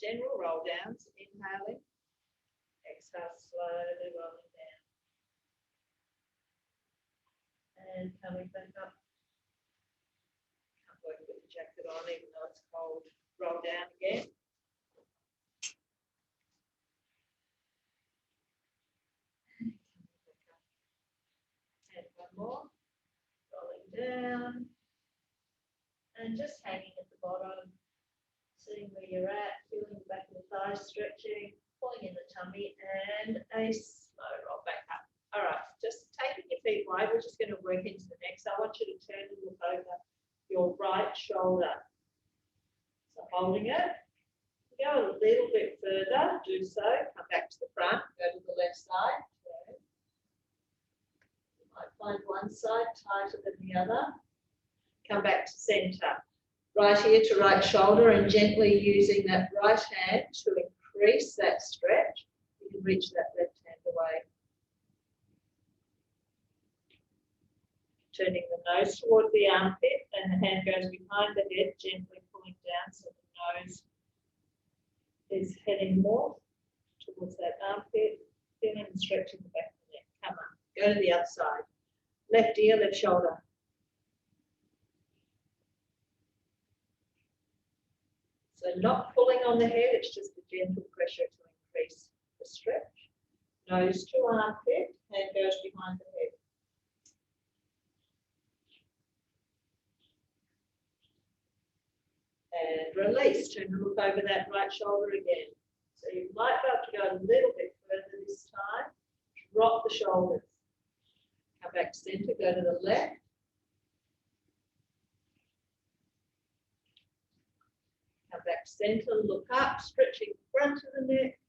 general roll downs, inhaling, exhale, slowly rolling down. And coming back up. Can't work with the jacket on, even though it's cold. Roll down again. And one more. Rolling down. And just hanging at the bottom. Seeing where you're at, feeling the back of the thighs stretching, pulling in the tummy, and a slow roll back up. All right, just taking your feet wide, we're just going to work into the next. I want you to turn and look over your right shoulder. So holding it, go a little bit further, do so, come back to the front, go to the left side, turn. You might find one side tighter than the other. Come back to center. Right ear to right shoulder, and gently using that right hand to increase that stretch. You can reach that left hand away. Turning the nose toward the armpit, and the hand goes behind the head, gently pulling down so the nose is heading more towards that armpit, feeling and stretching the back of the neck. Come on, go to the other side. Left ear, left shoulder. So not pulling on the head, it's just a gentle pressure to increase the stretch. Nose to armpit, hand goes behind the head. And release, turn and look over that right shoulder again. So you might be able to go a little bit further this time. Drop the shoulders. Come back to center, go to the left. Come back to center, look up, stretching the front of the neck.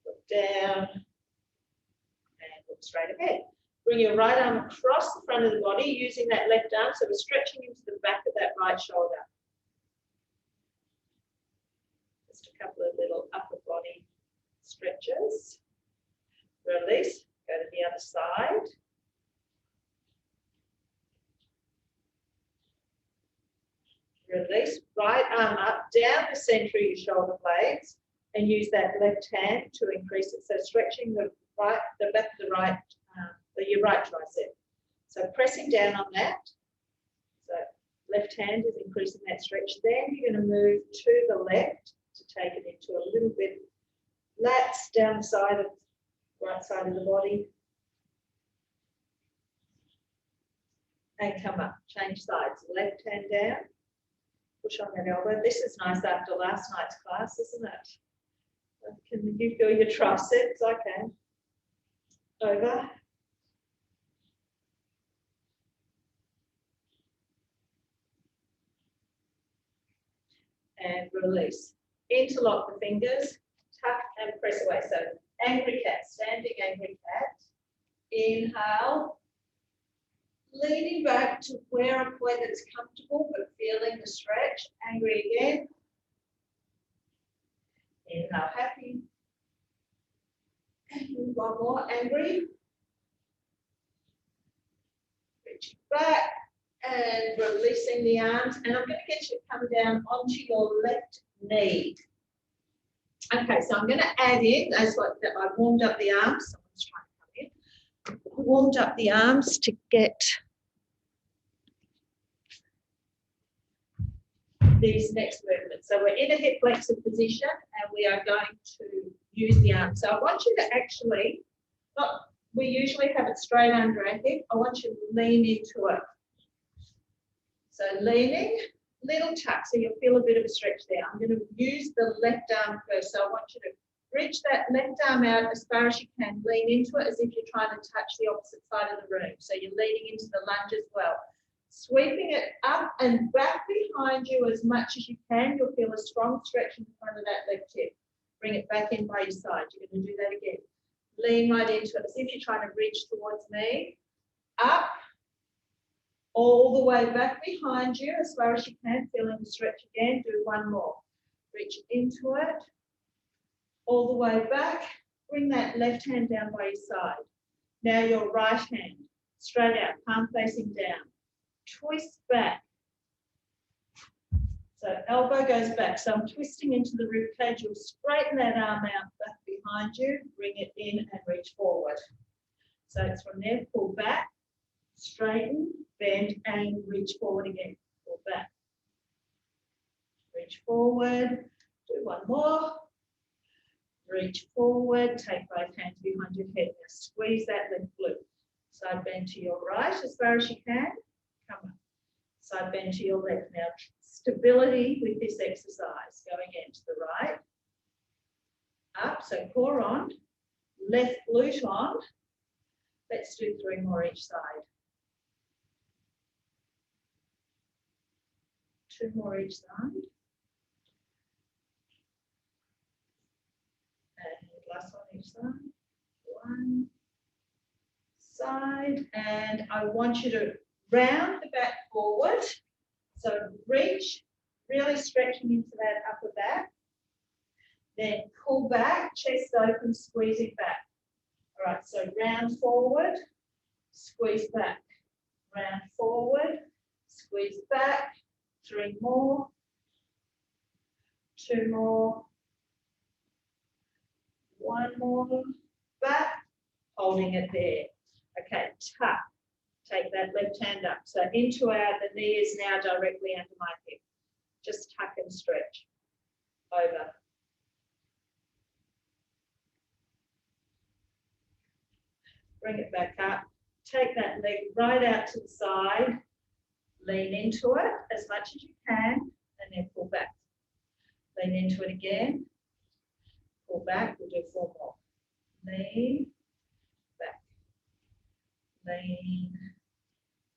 Look down and look straight ahead. Bring your right arm across the front of the body using that left arm, so we're stretching into the back of that right shoulder. Just a couple of little upper body stretches. Release, go to the other side. Release, right arm up, down the center of your shoulder blades, and use that left hand to increase it. So stretching the back of the right, your right tricep. So pressing down on that. So left hand is increasing that stretch. Then you're going to move to the left to take it into a little bit lats down the side of right side of the body. And come up, change sides. Left hand down. Push on that elbow. This is nice after last night's class, isn't it? Can you feel your triceps? I can. Over. And release. Interlock the fingers, tuck and press away. So angry cat, standing angry cat. Inhale. Leaning back to where a point that's comfortable, but feeling the stretch. Angry again. Inhale, happy. And one more, angry. Reaching back and releasing the arms. And I'm going to get you to come down onto your left knee. Okay, so I'm going to add in, that's what I warmed up the arms. Someone's trying to come in. Warmed up the arms to get these next movements. So we're in a hip flexor position and we are going to use the arms. So I want you to actually, we usually have it straight under our hip. I want you to lean into it. So leaning, little tuck, so you'll feel a bit of a stretch there. I'm going to use the left arm first. So I want you to reach that left arm out as far as you can. Lean into it as if you're trying to touch the opposite side of the room. So you're leaning into the lunge as well. Sweeping it up and back behind you as much as you can. You'll feel a strong stretch in front of that left hip. Bring it back in by your side. You're going to do that again. Lean right into it as if you're trying to reach towards me. Up. All the way back behind you as far as you can. Feeling the stretch again. Do one more. Reach into it. All the way back. Bring that left hand down by your side. Now your right hand. Straight out. Palm facing down. Twist back. So elbow goes back. So I'm twisting into the rib cage. You'll straighten that arm out back behind you, bring it in and reach forward. So it's from there, pull back, straighten, bend, and reach forward again. Pull back, reach forward, do one more. Reach forward, take both hands behind your head. Now squeeze that leg glute. Side bend to your right as far as you can. Come up. Side bend to your left. Now stability with this exercise. Going in to the right. Up, so core on. Left glute on. Let's do 3 more each side. 2 more each side. And last one each side. 1 side. And I want you to round the back forward. So reach, really stretching into that upper back. Then pull back, chest open, squeezing back. All right, so round forward, squeeze back. Round forward, squeeze back. 3 more. 2 more. 1 more. Back, holding it there. Okay, tuck. Take that left hand up. So into out, the knee is now directly under my hip. Just tuck and stretch. Over. Bring it back up. Take that leg right out to the side. Lean into it as much as you can, and then pull back. Lean into it again. Pull back. We'll do 4 more. Lean. Back. Lean.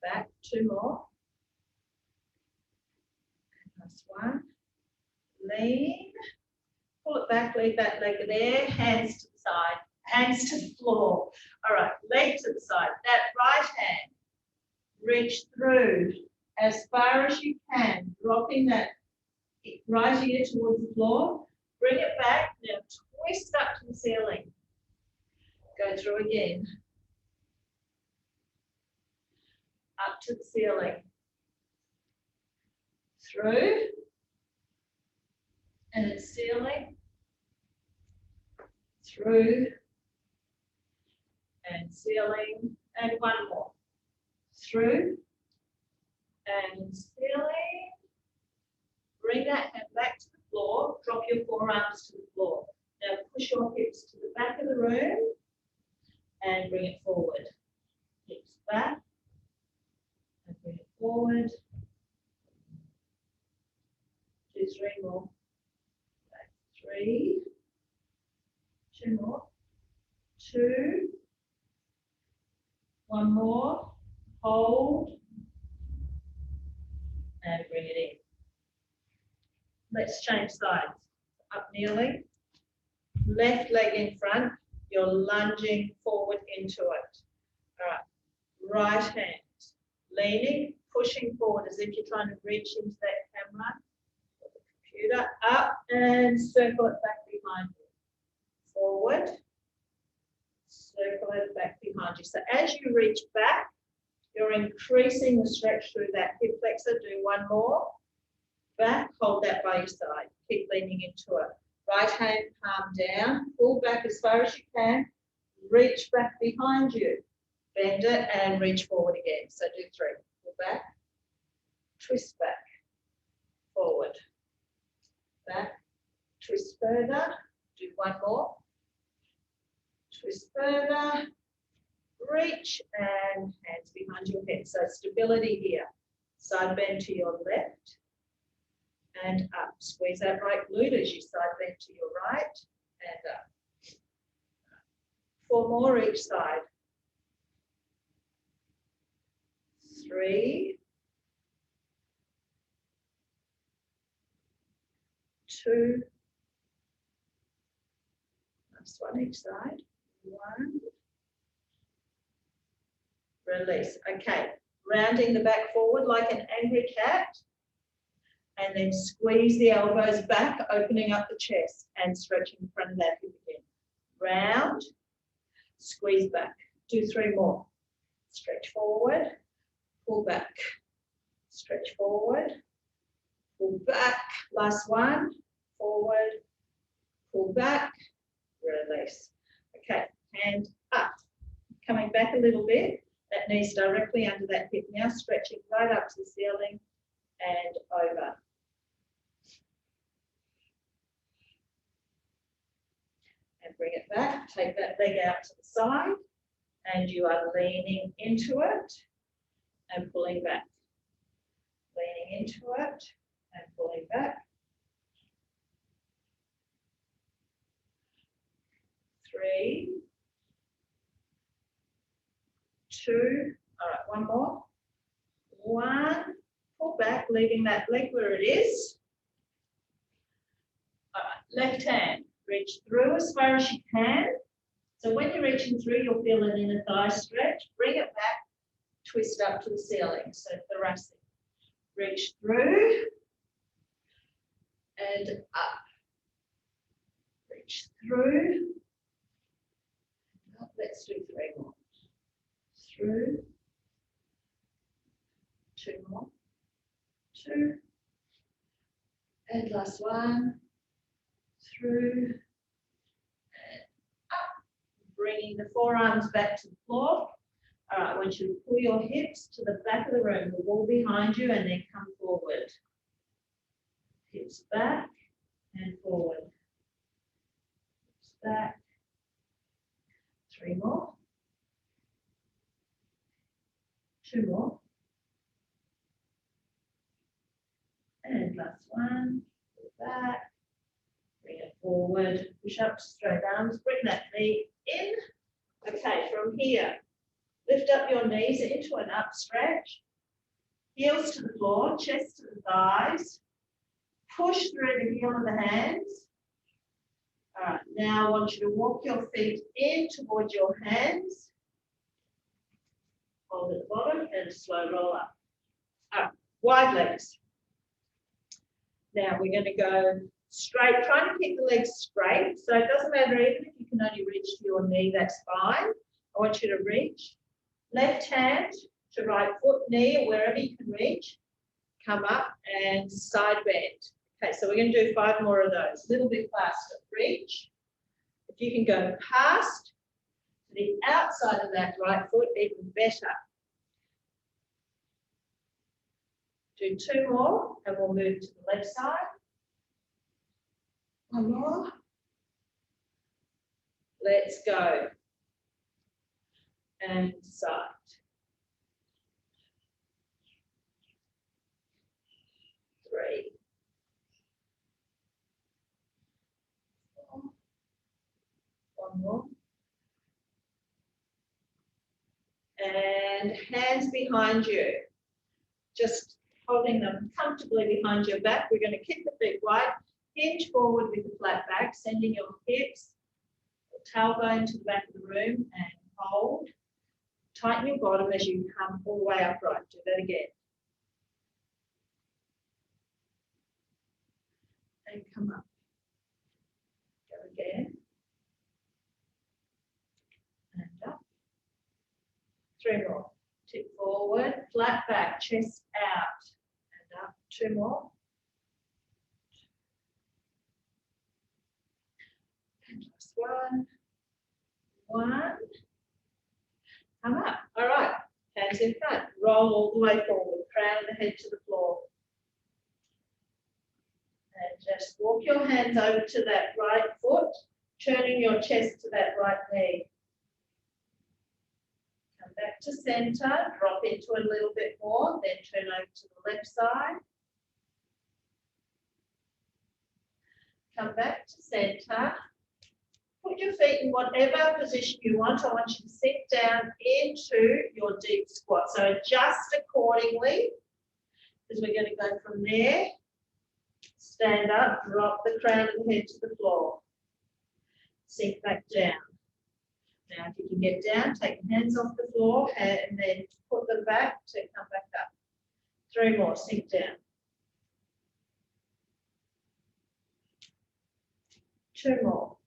Back. 2 more. Last one. Lean. Pull it back. Leave that leg there. Hands to the side. Hands to the floor. All right. Leg to the side. That right hand. Reach through as far as you can. Dropping that right ear towards the floor. Bring it back. Now twist up to the ceiling. Go through again. Up to the ceiling. Through. And then ceiling. Through. And ceiling. And 1 more. Through. And ceiling. Bring that hand back to the floor. Drop your forearms to the floor. Now push your hips to the back of the room and bring it forward. Hips back and bring it forward. Do 3 more. Back 3. 2 more. 2. 1 more. Hold. And bring it in. Let's change sides. Up kneeling. Left leg in front. You're lunging forward into it. All right. Right hand. Leaning, pushing forward as if you're trying to reach into that camera or the computer. Up and circle it back behind you. Forward. Circle it back behind you. So as you reach back, you're increasing the stretch through that hip flexor. Do 1 more. Back, hold that by your side. Keep leaning into it. Right hand palm down. Pull back as far as you can. Reach back behind you. Bend it and reach forward again. So do 3. Pull back. Twist back. Forward. Back. Twist further. Do 1 more. Twist further. Reach and hands behind your head. So stability here. Side bend to your left and up. Squeeze that right glute as you side bend to your right and up. 4 more each side. 3. 2. Last one each side. 1. Release. Okay, rounding the back forward like an angry cat. And then squeeze the elbows back, opening up the chest and stretching in front of that hip again. Round, squeeze back. Do 3 more. Stretch forward, pull back. Stretch forward, pull back, last one, forward, pull back, release. Okay, hand up, coming back a little bit, that knee's directly under that hip now, stretching right up to the ceiling and over. And bring it back, take that leg out to the side, and you are leaning into it and pulling back. Leaning into it and pulling back. 3, 2, all right, one more. 1, pull back, leaving that leg where it is. All right, left hand, reach through as far as you can. So when you're reaching through, you'll feel an inner thigh stretch. Bring it back, twist up to the ceiling, so thoracic. Reach through and up. Reach through. Let's do 3 more. Through. 2 more. 2. And last one. Through. And up. Bringing the forearms back to the floor. All right, I want you to pull your hips to the back of the room, the wall behind you, and then come forward. Hips back and forward. Hips back. 3 more. 2 more. And last one. Pull back. Bring it forward. Push up to straight arms. Bring that knee in. Okay, from here. Lift up your knees into an up stretch. Heels to the floor, chest to the thighs. Push through the heel of the hands. All right, now I want you to walk your feet in towards your hands. Hold at the bottom and a slow roll up. All right, wide legs. Now we're going to go straight, trying to keep the legs straight. So it doesn't matter even if you can only reach to your knee, that's fine. I want you to reach. Left hand to right foot, knee, or wherever you can reach. Come up and side bend. Okay, so we're going to do 5 more of those. A little bit faster. Reach. If you can go past the outside of that right foot, even better. Do 2 more, and we'll move to the left side. 1 more. Let's go. And side. 3. 4. 1 more. And hands behind you. Just holding them comfortably behind your back. We're going to keep the feet wide. Hinge forward with the flat back, sending your hips, tailbone to the back of the room, and hold. Tighten your bottom as you come all the way upright. Do that again. And come up. Go again. And up. 3 more. Tip forward, flat back, chest out. And up. 2 more. And last one. 1. Come up. All right. Hands in front. Roll all the way forward. Crown of the head to the floor. And just walk your hands over to that right foot, turning your chest to that right knee. Come back to center. Drop into a little bit more. Then turn over to the left side. Come back to center. Put your feet in whatever position you want. I want you to sink down into your deep squat. So adjust accordingly, because we're going to go from there. Stand up, drop the crown of the head to the floor. Sink back down. Now, if you can get down, take your hands off the floor and then put them back to come back up. 3 more, sink down. 2 more.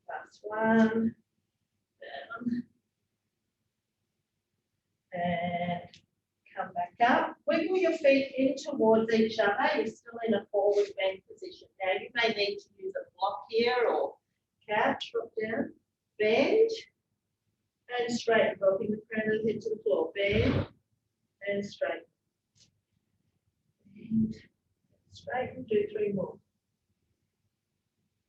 Last one. Down. And come back up. Wiggle your feet in towards each other. You're still in a forward bend position. Now you may need to use a block here or couch, drop down, bend, and straighten, dropping the crown of the head to the floor. Bend and straighten. Bend, straighten. Do 3 more.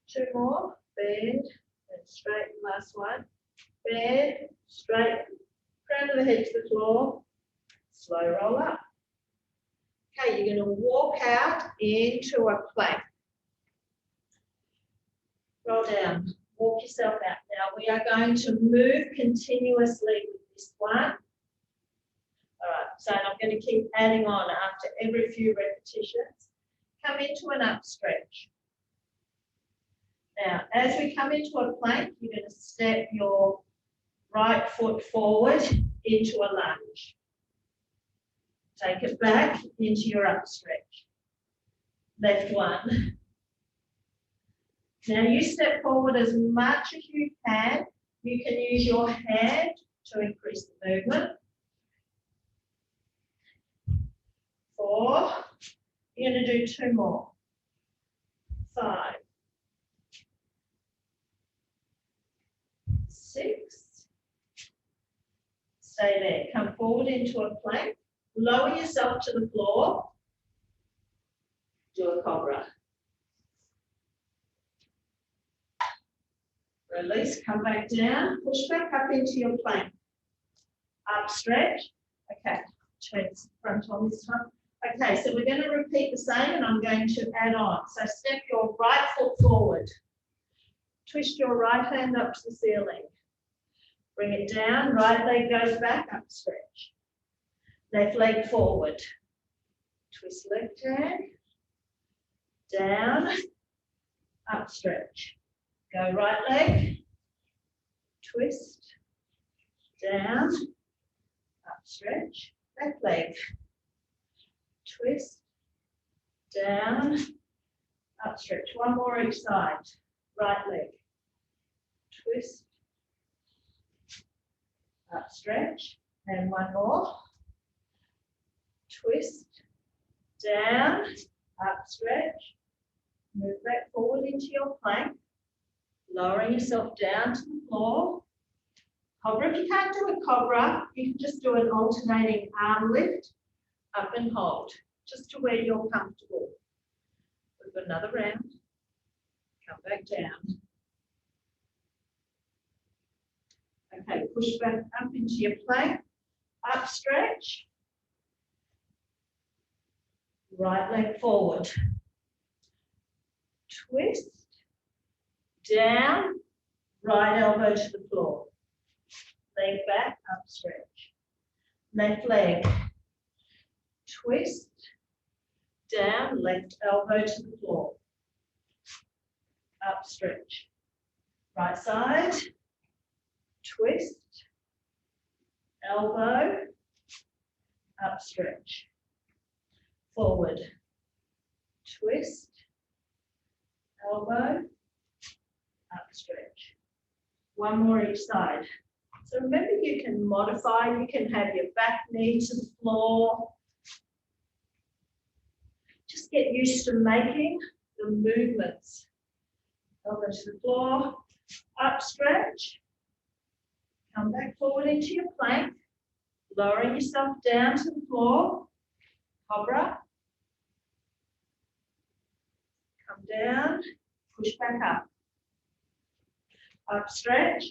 2 more. Bend and straighten. Last one. Bend, straighten. Crown of the head to the floor. Slow roll up. Okay, you're going to walk out into a plank. Roll down. Walk yourself out. Now we are going to move continuously with this one. All right, so I'm going to keep adding on after every few repetitions. Come into an up stretch. Now, as we come into a plank, you're going to step your right foot forward into a lunge. Take it back into your up stretch. Left one. Now you step forward as much as you can. You can use your hand to increase the movement. 4. You're going to do 2 more. 5. 6. Stay there. Come forward into a plank. Lower yourself to the floor. Do a cobra. Release, come back down, push back up into your plank. Up stretch. Okay, turn front on this time. Okay, so we're going to repeat the same and I'm going to add on. So step your right foot forward. Twist your right hand up to the ceiling. Bring it down, right leg goes back, up stretch. Left leg forward. Twist left hand. Down, up stretch. Go right leg, twist, down, up stretch, left leg, twist, down, up stretch. 1 more each side, right leg, twist, up stretch, and 1 more, twist, down, up stretch, move back forward into your plank. Lowering yourself down to the floor. Cobra. If you can't do a cobra, you can just do an alternating arm lift, up and hold, just to where you're comfortable. We've got another round. Come back down. Okay, push back up into your plank. Up stretch. Right leg forward. Twist. Down, right elbow to the floor. Leg back, up stretch. Left leg. Twist. Down, left elbow to the floor. Up stretch. Right side. Twist. Elbow. Up stretch. Forward. Twist. Elbow. Up stretch. 1 more each side. So remember, you can modify. You can have your back knee to the floor. Just get used to making the movements. Elbow to the floor. Up stretch. Come back forward into your plank. Lowering yourself down to the floor. Cobra. Come down. Push back up. Up stretch.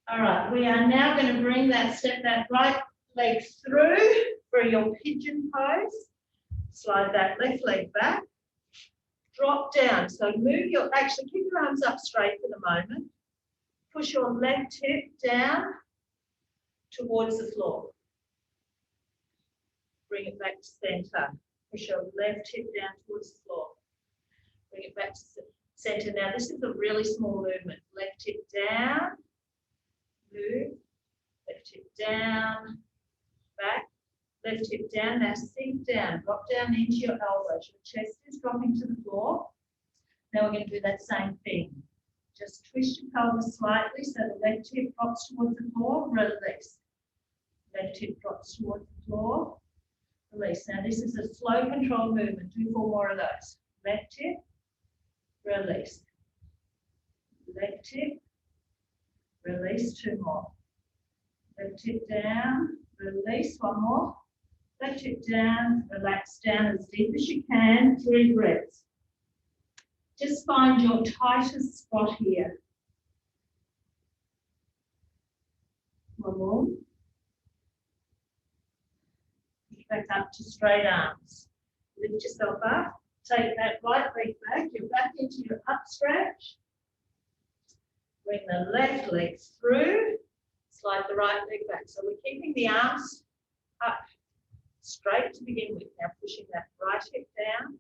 All right, we are now going to bring step that right leg through for your pigeon pose. Slide that left leg back. Drop down. So move actually keep your arms up straight for the moment. Push your left hip down towards the floor. Bring it back to center. Push your left hip down towards the floor. Bring it back to center. Now this is a really small movement. Left hip down, move, left hip down, back, left hip down. Now sink down, drop down into your elbows. Your chest is dropping to the floor. Now we're going to do that same thing. Just twist your pelvis slightly so the left hip drops towards the floor, release. Left hip drops towards the floor. Release. Now this is a slow controlled movement. Do 4 more of those. Left hip, release. Left hip, release. 2 more. Left hip down, release. 1 more. Left hip down, relax down as deep as you can. 3 breaths. Just find your tightest spot here. 1 more. Back up to straight arms. Lift yourself up. Take that right leg back. You're back into your up stretch. Bring the left leg through. Slide the right leg back. So we're keeping the arms up straight to begin with. Now pushing that right hip down.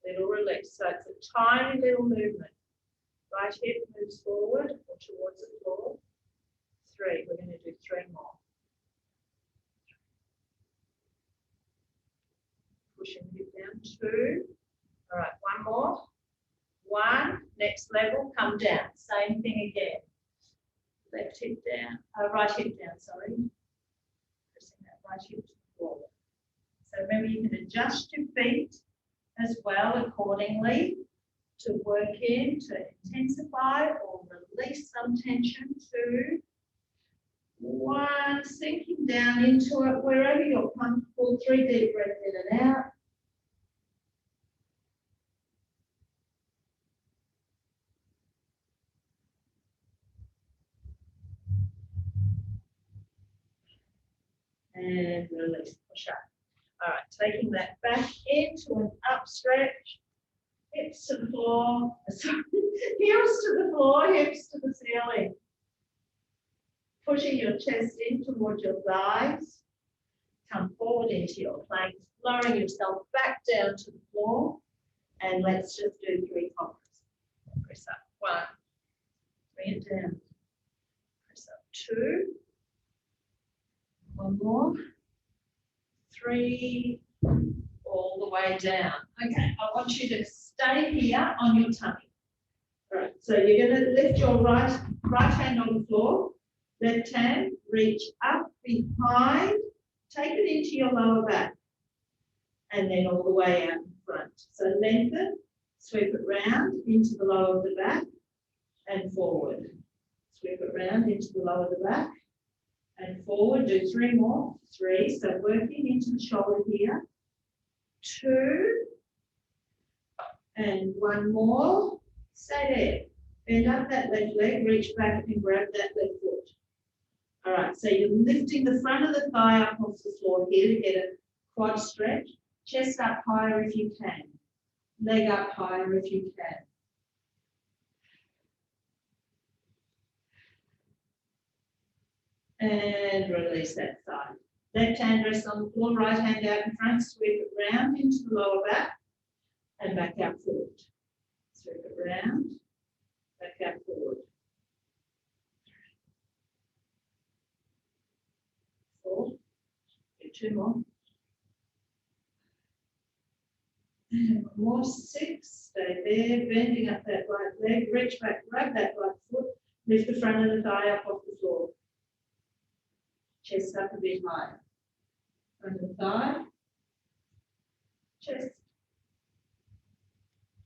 Little release. So it's a tiny little movement. Right hip moves forward or towards the floor. 3. We're going to do 3 more. Pushing the hip down. 2. All right, 1 more. 1. Next level, come down. Same thing again. Left hip down. Right hip down, sorry. Pressing that right hip to the floor. So remember, you can adjust your feet as well accordingly to work in, to intensify or release some tension. 2. 1, sinking down into it wherever you're comfortable. 3 deep breaths in and out. And release, push up. All right, taking that back into an up stretch. Hips to the floor, sorry, heels to the floor, hips to the ceiling. Pushing your chest in towards your thighs. Come forward into your plank, lowering yourself back down to the floor. And let's just do 3 conquers. Press up. 1. Bring it down. Press up. 2. 1 more. 3. All the way down. Okay, I want you to stay here on your tummy. All right, so you're going to lift your right hand on the floor. Left hand, reach up behind, take it into your lower back, and then all the way out in front. So lengthen, sweep it round into the lower of the back, and forward. Sweep it round into the lower of the back, and forward. Do 3 more. 3, so working into the shoulder here. 2, and 1 more. Stay there. Bend up that left leg, reach back and grab that left foot. All right, so you're lifting the front of the thigh up off the floor here to get a quad stretch. Chest up higher if you can. Leg up higher if you can. And release that side. Left hand rests on the floor, right hand out in front, sweep it round into the lower back and back out forward. Sweep it round, back out forward. 4, do 2 more. And 1 more. 6, stay there, bending up that right leg, reach back, grab that right foot, lift the front of the thigh up off the floor. Chest up a bit higher. Front of the thigh, chest.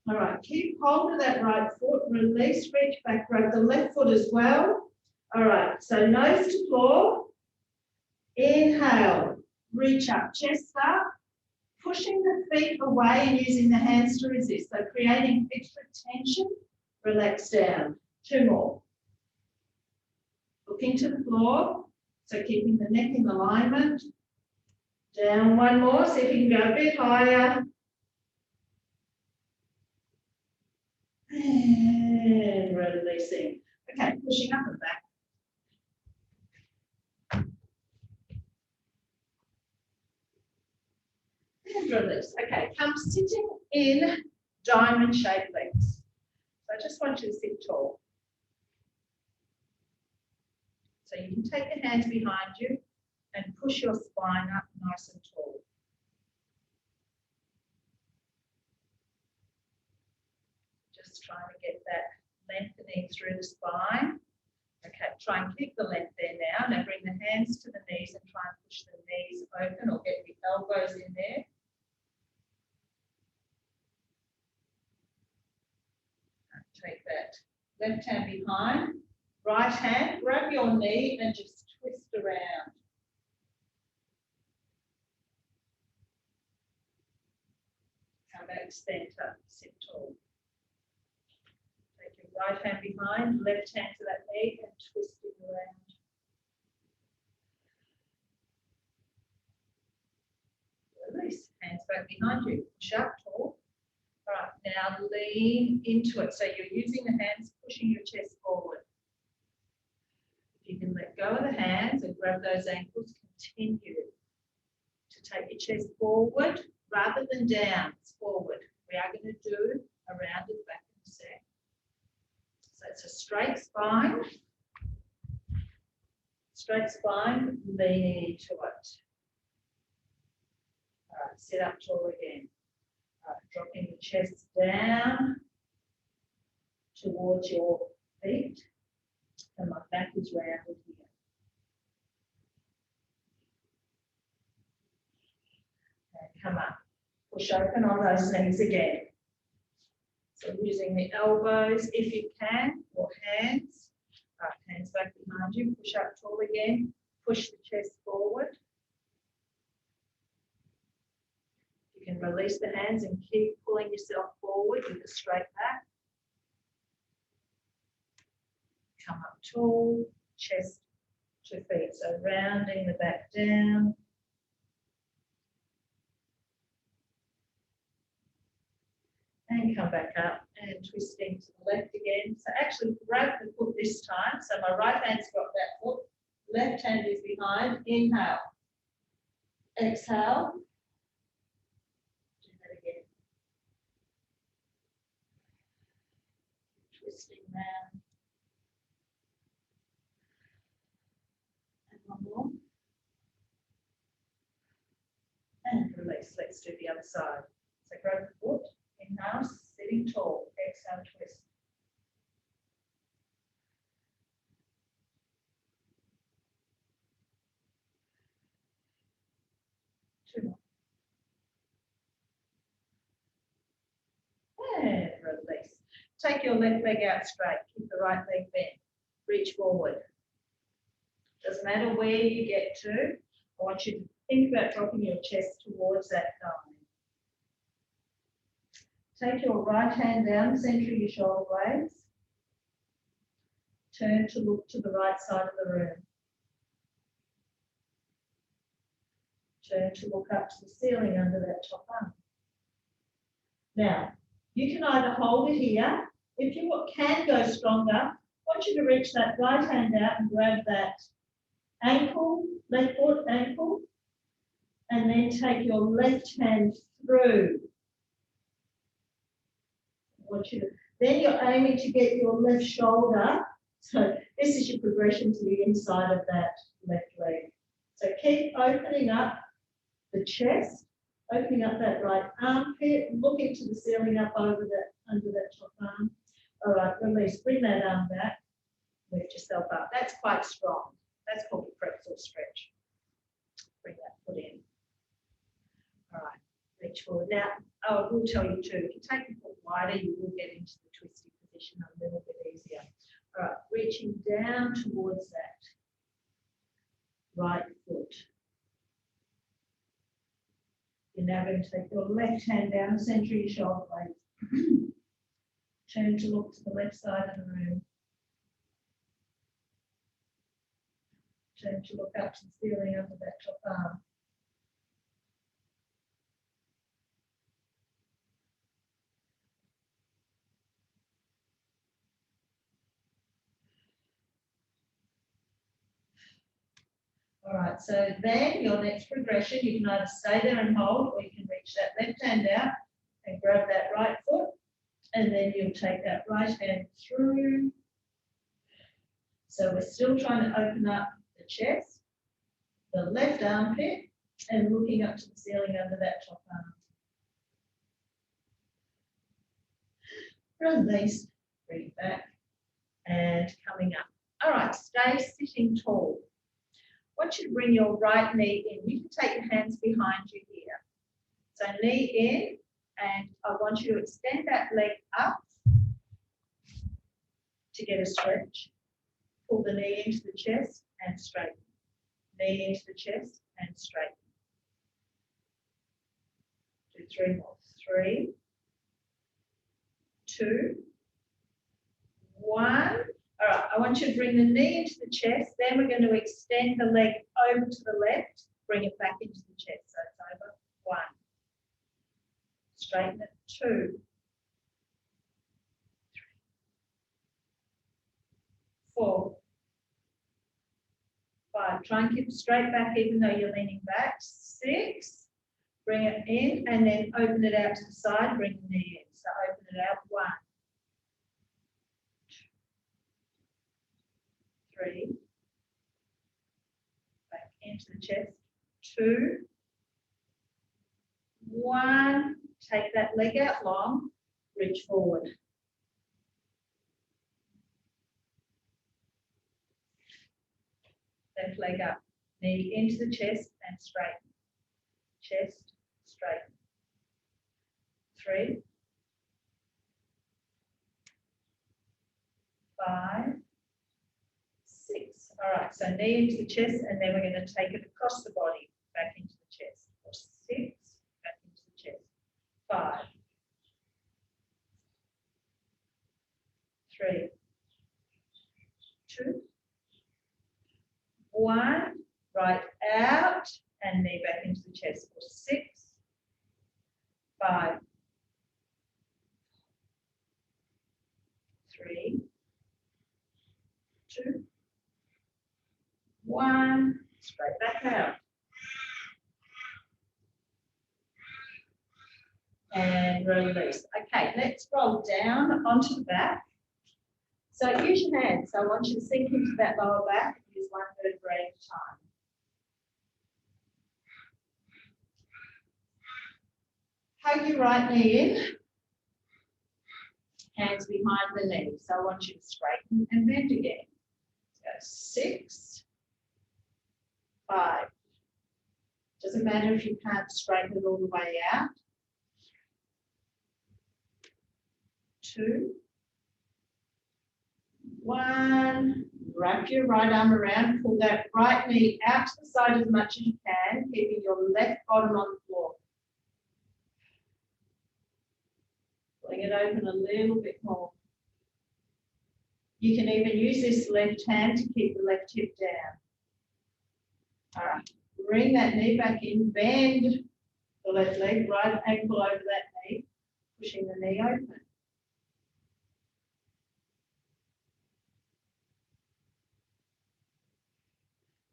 All right, keep hold of that right foot, release, reach back, grab the left foot as well. All right, so nose to floor. Inhale, reach up, chest up, pushing the feet away and using the hands to resist. So creating extra tension, relax down. 2 more. Looking to the floor, so keeping the neck in alignment. Down 1 more, see if you can go a bit higher. And releasing. Okay, pushing up and back. And release. Okay, come sitting in diamond shaped legs. So I just want you to sit tall. So you can take the hands behind you and push your spine up nice and tall. Just trying to get that lengthening through the spine. Okay, try and keep the length there now. Now bring the hands to the knees and try and left hand behind, right hand, grab your knee and just twist around. Come back center, sit tall. Take your right hand behind, left hand to that knee and twist it around. Release, hands back behind you, push up tall. All right, now lean into it. So you're using the hands, pushing your chest forward. If you can let go of the hands and grab those ankles, continue to take your chest forward rather than down. It's forward. We are going to do a rounded back in a sec. So it's a straight spine, leaning into it. All right, sit up tall again. All right, dropping the chest down towards your feet, and my back is rounded here. And come up. Push open on those knees again. So using the elbows if you can, or hands. All right, hands back behind you. Push up tall again. Push the chest forward. You can release the hands and keep pulling yourself forward with a straight back. Come up tall, chest to feet. So rounding the back down. And come back up and twisting to the left again. So actually grab the foot this time. So my right hand's got that foot. Left hand is behind. Inhale. Exhale. Do that again. Twisting round. And one more. And release. Let's do the other side. So grab the foot. Inhale, sitting tall. Exhale, twist. Two more. And release. Take your left leg out straight. Keep the right leg bent. Reach forward. Doesn't matter where you get to. I want you to think about dropping your chest towards that thigh. Take your right hand down the centre of your shoulder blades. Turn to look to the right side of the room. Turn to look up to the ceiling under that top arm. Now, you can either hold it here. If you can go stronger, I want you to reach that right hand out and grab that ankle, left foot ankle, and then take your left hand through. Then you're aiming to get your left shoulder. So this is your progression to the inside of that left leg. So keep opening up the chest, opening up that right armpit, looking to the ceiling up over that, under that top arm. All right, release. Bring that arm back. Lift yourself up. That's quite strong. That's called a pretzel stretch. Bring that foot in. All right. Reach forward. Now, I will tell you too, if you take the foot wider, you will get into the twisty position a little bit easier. All right, reaching down towards that right foot. You're now going to take your left hand down the centre of your shoulder blades. Turn to look to the left side of the room. Turn to look up to the ceiling under that top arm. All right, so then your next progression, you can either stay there and hold, or you can reach that left hand out and grab that right foot, and then you'll take that right hand through. So we're still trying to open up the chest, the left armpit, and looking up to the ceiling under that top arm. Release, bring it back, and coming up. All right, stay sitting tall. I want you to bring your right knee in. You can take your hands behind you here. So knee in, and I want you to extend that leg up. to get a stretch. Pull the knee into the chest and straighten. Knee into the chest and straighten. Do 3 more. 3, 2, 1. All right, I want you to bring the knee into the chest. Then we're going to extend the leg over to the left. Bring it back into the chest. So it's over. 1. Straighten it. 2. 3. 4. 5. Try and keep it straight back even though you're leaning back. 6. Bring it in and then open it out to the side. Bring the knee in. So open it out. 1. 3. Back into the chest. 2. 1. Take that leg out long. Reach forward. Left leg up. Knee into the chest and straighten. Chest, straighten. 3. 5. 6. All right, so knee into the chest, and then we're going to take it across the body, back into the chest. 6, back into the chest. 5. 3. 2. 1. Right out, and knee back into the chest. 6. 5. 3. 2. 1. Straight back out. And release. Okay, let's roll down onto the back. So use your hands. So I want you to sink into that lower back. Use 1 vertebrae at a time. Hug your right knee in. Hands behind the knee. So I want you to straighten and bend again. So 6, 5. Doesn't matter if you can't straighten it all the way out. 2, 1. Wrap your right arm around. Pull that right knee out to the side as much as you can, keeping your left bottom on the floor. Pulling it open a little bit more. You can even use this left hand to keep the left hip down. All right, bring that knee back in, bend the left leg, right ankle over that knee, pushing the knee open.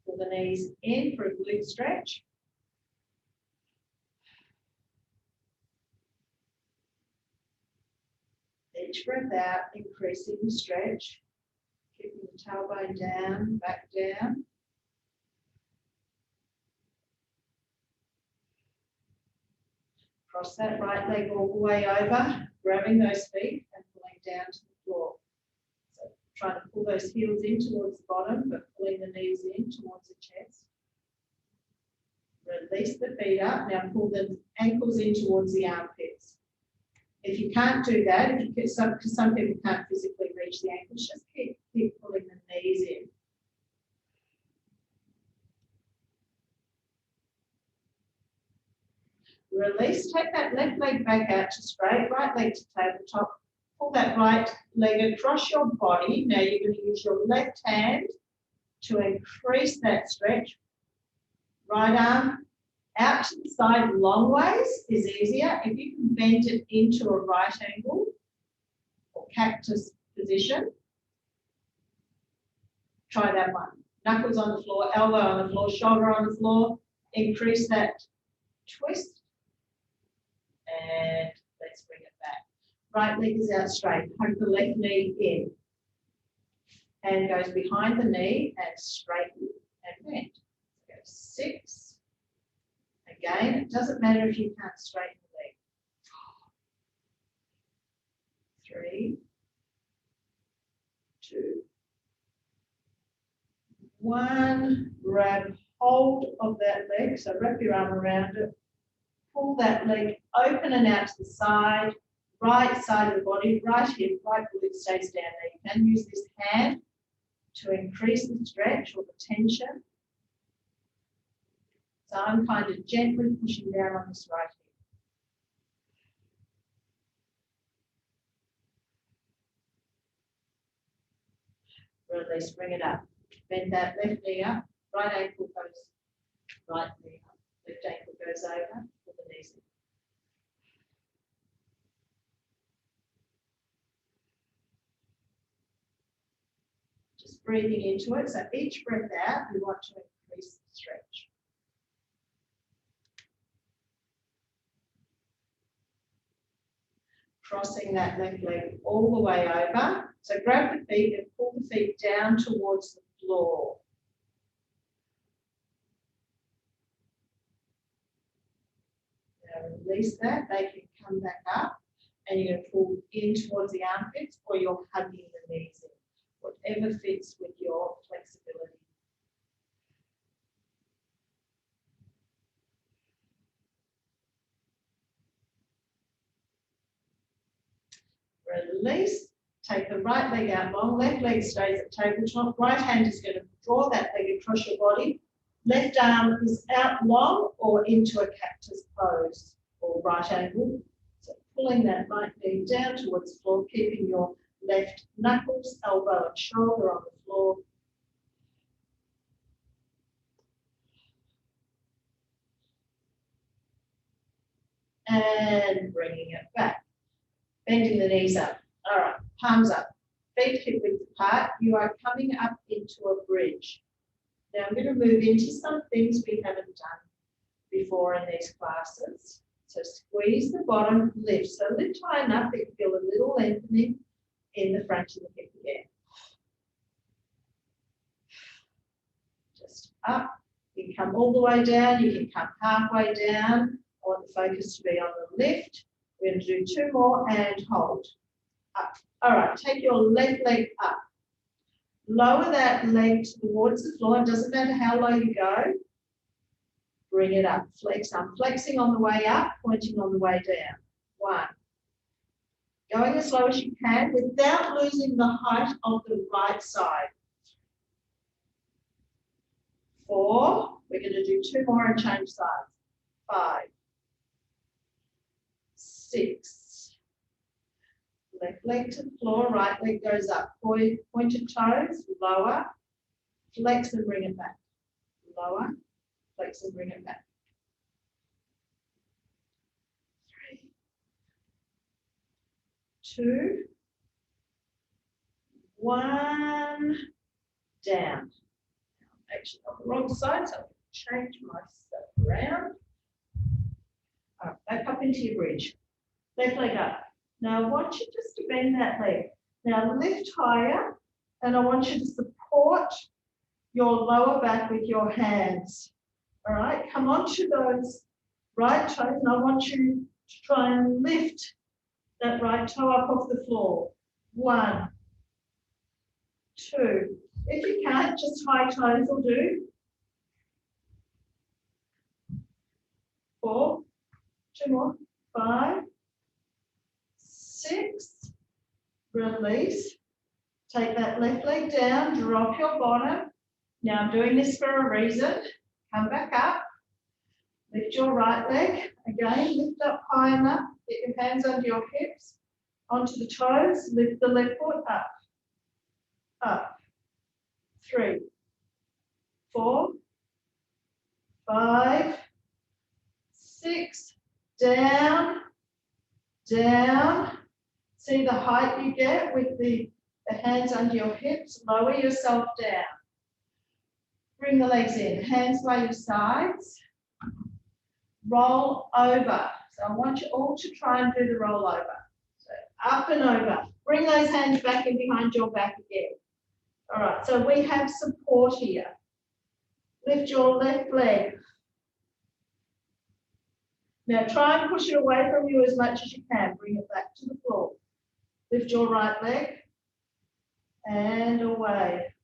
Pull the knees in for a glute stretch. Each breath out, increasing the stretch, keeping the tailbone down, back down. Cross that right leg all the way over, grabbing those feet and pulling down to the floor. So trying to pull those heels in towards the bottom, but pulling the knees in towards the chest. Release the feet up. Now pull the ankles in towards the armpits. If you can't do that, because some people can't physically reach the ankles, just keep pulling the knees in. Release, take that left leg back out to straight, right leg to tabletop. Pull that right leg across your body. Now you're going to use your left hand to increase that stretch. Right arm out to the side long ways is easier. If you can bend it into a right angle or cactus position, try that one. Knuckles on the floor, elbow on the floor, shoulder on the floor. Increase that twist. And let's bring it back. Right leg is out straight. Hug the left knee in. Hand goes behind the knee and straighten and bend. Go 6. Again, it doesn't matter if you can't straighten the leg. 3, 2, 1. Grab hold of that leg. So wrap your arm around it. Pull that leg open and out to the side. right side of the body, right hip, right glute stays down there. You can use this hand to increase the stretch or the tension. So I'm kind of gently pushing down on this right hip. Release, bring it up. Bend that left knee up, right ankle goes right knee up, left ankle goes over, pull the knees in. Just breathing into it. So each breath out, we want to increase the stretch. Crossing that left leg all the way over. So grab the feet and pull the feet down towards the floor. Now release that. They can come back up and you're going to pull in towards the armpits or you're hugging the knees in. Whatever fits with your flexibility. Release. Take the right leg out long. Left leg stays at tabletop. Right hand is going to draw that leg across your body. Left arm is out long or into a cactus pose or right angle. So pulling that right knee down towards the floor, keeping your left knuckles, elbow and shoulder on the floor. And bringing it back. Bending the knees up. All right, palms up. Feet hip width apart. You are coming up into a bridge. Now I'm going to move into some things we haven't done before in these classes. So squeeze the bottom, lift. So lift high enough that you feel a little lengthening in the front of the hip again. Just up. You can come all the way down. You can come halfway down. I want the focus to be on the lift. We're going to do 2 more and hold. Up. All right, take your left leg up. Lower that leg towards the floor. It doesn't matter how low you go. Bring it up. Flex. I'm flexing on the way up, pointing on the way down. 1. Going as low as you can without losing the height of the right side. 4. We're going to do 2 more and change sides. 5. 6. Left leg to the floor, right leg goes up. Pointed toes, lower, flex and bring it back. Lower, flex and bring it back. 3, 2, 1, down. I'm actually on the wrong side, so I'm going to change myself around. All right, back up into your bridge. Left leg up. Now I want you just to bend that leg. Now lift higher, and I want you to support your lower back with your hands. All right, come onto those right toes, and I want you to try and lift that right toe up off the floor. 1, 2. If you can't, just high toes will do. 4, 2 more, 5, 6, release. Take that left leg down, drop your bottom. Now I'm doing this for a reason. Come back up. Lift your right leg. Again, lift up high enough. Get your hands under your hips. Onto the toes. Lift the left foot up. Up. 3, 4, 5, 6. Down. Down. See the height you get with the hands under your hips. Lower yourself down. Bring the legs in. Hands by your sides. Roll over. So I want you all to try and do the roll over. So up and over. Bring those hands back in behind your back again. All right, so we have support here. Lift your left leg. Now try and push it away from you as much as you can. Bring it back to the floor. Lift your right leg and away.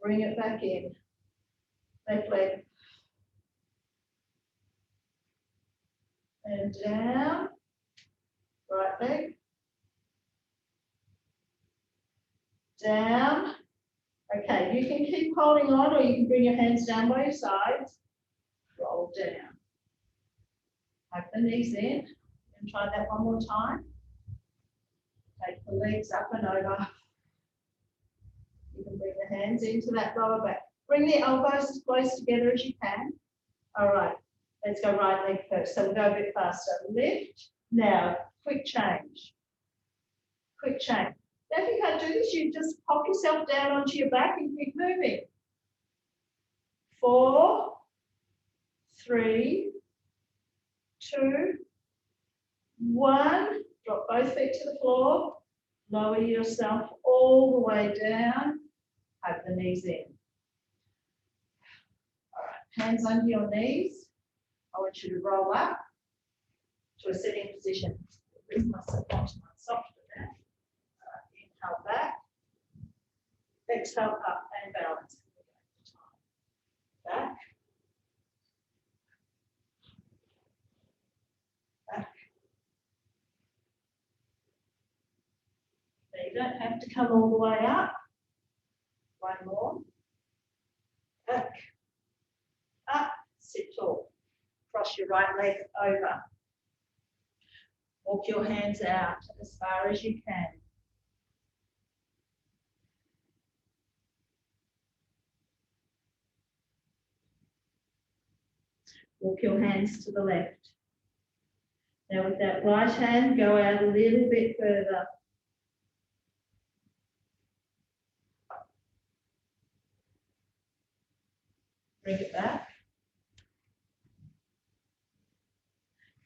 Bring it back in. Left leg. And down. Right down. Okay, you can keep holding on or you can bring your hands down by your sides. Roll down. Hug the knees in. And try that one more time. Take the legs up and over. You can bring the hands into that lower back. Bring the elbows as close together as you can. All right, let's go right leg first. So we'll go a bit faster. Lift. Now, quick change. Quick change. Now, if you can't do this, you just pop yourself down onto your back and keep moving. 4, 3, 2, 1. Drop both feet to the floor. Lower yourself all the way down. Hug the knees in. All right, hands under your knees. I want you to roll up to a sitting position. Bring myself onto my soft for that. Inhale back. Exhale up and balance. Back. Back. Now you don't have to come all the way up. One more. Back. Up. Sit tall. Cross your right leg over. Walk your hands out as far as you can. Walk your hands to the left. Now with that right hand, go out a little bit further. Bring it back.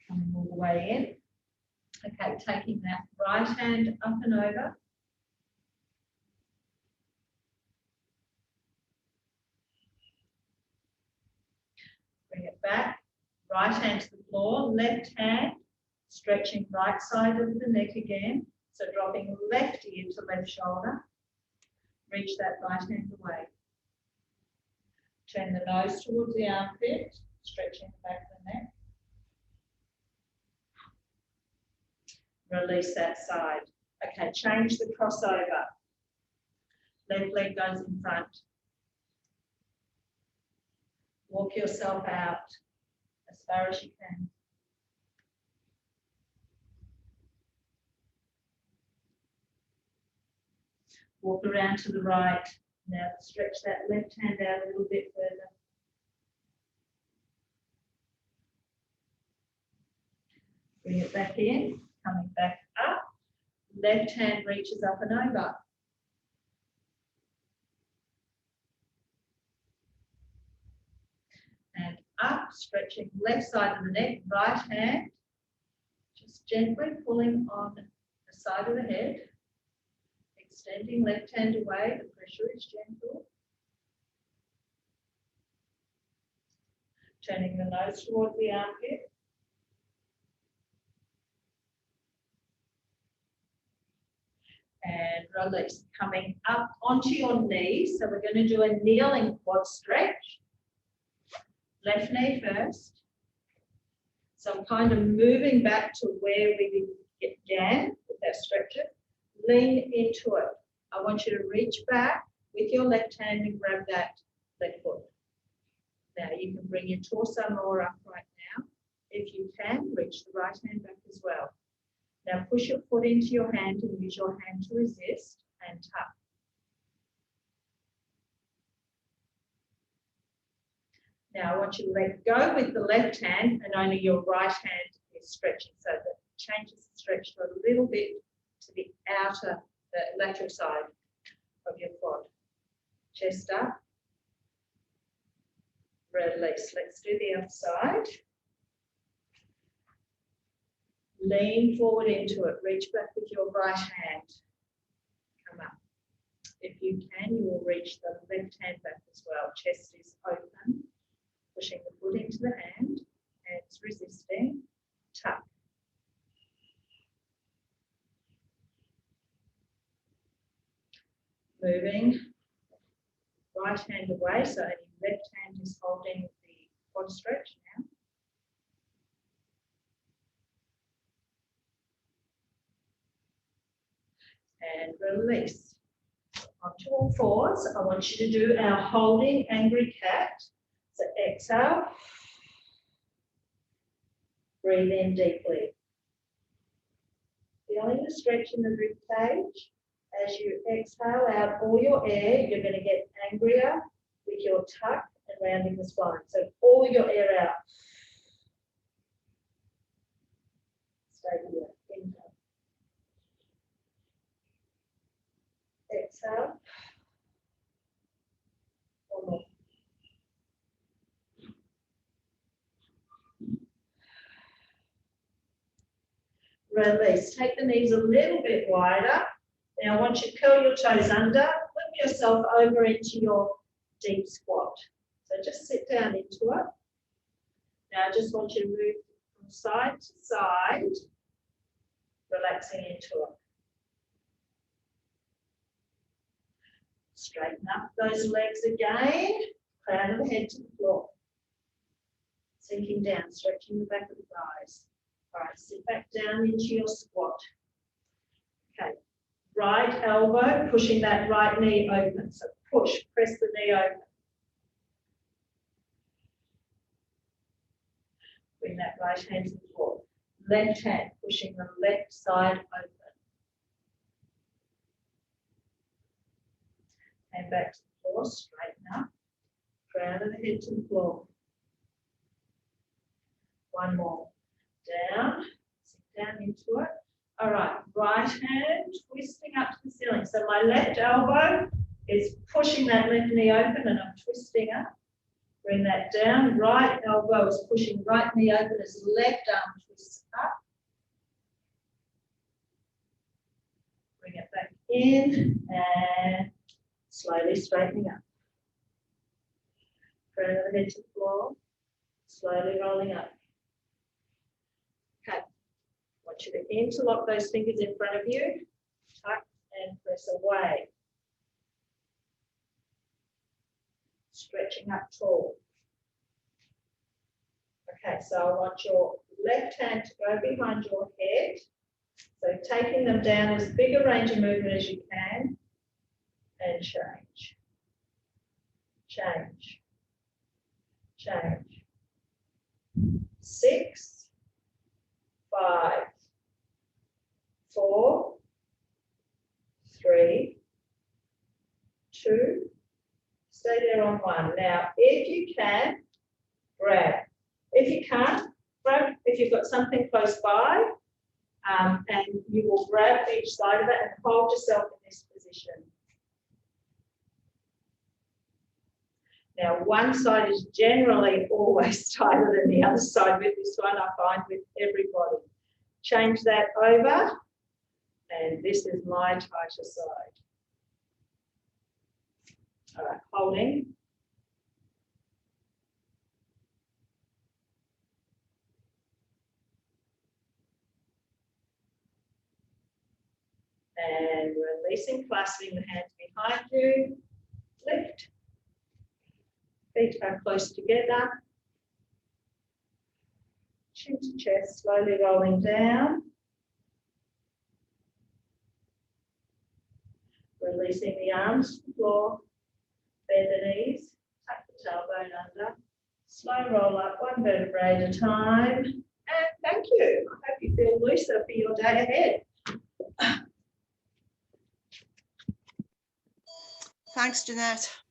Coming all the way in. Okay, taking that right hand up and over. Bring it back. Right hand to the floor, left hand, stretching right side of the neck again. So dropping left ear to left shoulder. Reach that right hand away. Turn the nose towards the armpit, stretching the back of the neck. Release that side. Okay, change the crossover. Left leg goes in front. Walk yourself out as far as you can. Walk around to the right. Now stretch that left hand out a little bit further. Bring it back in, coming back up. Left hand reaches up and over. And up, stretching left side of the neck, right hand, just gently pulling on the side of the head, extending left hand away, the pressure is gentle. Turning the nose towards the armpit. And release, coming up onto your knees. So we're going to do a kneeling quad stretch. Left knee first. So I'm kind of moving back to where we began with our stretcher. Lean into it. I want you to reach back with your left hand and grab that left foot. Now you can bring your torso more up right now. If you can, reach the right hand back as well. Now push your foot into your hand and use your hand to resist and tuck. Now I want you to let go with the left hand and only your right hand is stretching. So that changes the stretch to a little bit to the outer, the lateral side of your quad. Chest up. Release. Let's do the other side. Lean forward into it. Reach back with your right hand. Come up. If you can, you will reach the left hand back as well. Chest is open. Pushing the foot into the hand. Hands resisting. Tuck. Moving. Right hand away, so only left hand is holding the quad stretch now. And release. Onto all fours. I want you to do our holding angry cat. So exhale. Breathe in deeply. Feeling the stretch in the rib cage. As you exhale out all your air, you're going to get angrier with your tuck and rounding the spine. So all your air out. Stay here. Inhale. Exhale. One more. Release. Take the knees a little bit wider. Now I want you to curl your toes under. Flip yourself over into your deep squat. So just sit down into it. Now I just want you to move from side to side, relaxing into it. Straighten up those legs again. Crown of the head to the floor. Sinking down, stretching the back of the thighs. All right, sit back down into your squat. Okay, right elbow, pushing that right knee open. So push, press the knee open. Bring that right hand to the floor. Left hand, pushing the left side open. Hand back to the floor, straighten up. Crown of the head to the floor. One more. Down, sit down into it. All right, right hand twisting up to the ceiling. So my left elbow is pushing that left knee open and I'm twisting up. Bring that down. Right elbow is pushing right knee open as left arm twists up. Bring it back in and slowly straightening up. Crown of the head to the floor. Slowly rolling up. Okay. I want you to interlock those fingers in front of you. Tuck and press away. Stretching up tall. Okay, so I want your left hand to go behind your head. So taking them down as big a range of movement as you can. And change. Change. Change. 6, 5, 4, 3, 2, stay there on 1. Now, if you can, grab. If you can't, grab if you've got something close by, and you will grab each side of it and hold yourself in this position. Now, one side is generally always tighter than the other side. With this one, I find with everybody. Change that over, and this is my tighter side. All right, holding. And releasing, clasping the hands behind you. Lift. Feet are close together. Chin to chest, slowly rolling down. Releasing the arms to the floor. Bend the knees, tuck the tailbone under. Slow roll up, one vertebrae at a time. And thank you. I hope you feel looser for your day ahead. Thanks, Jeanette.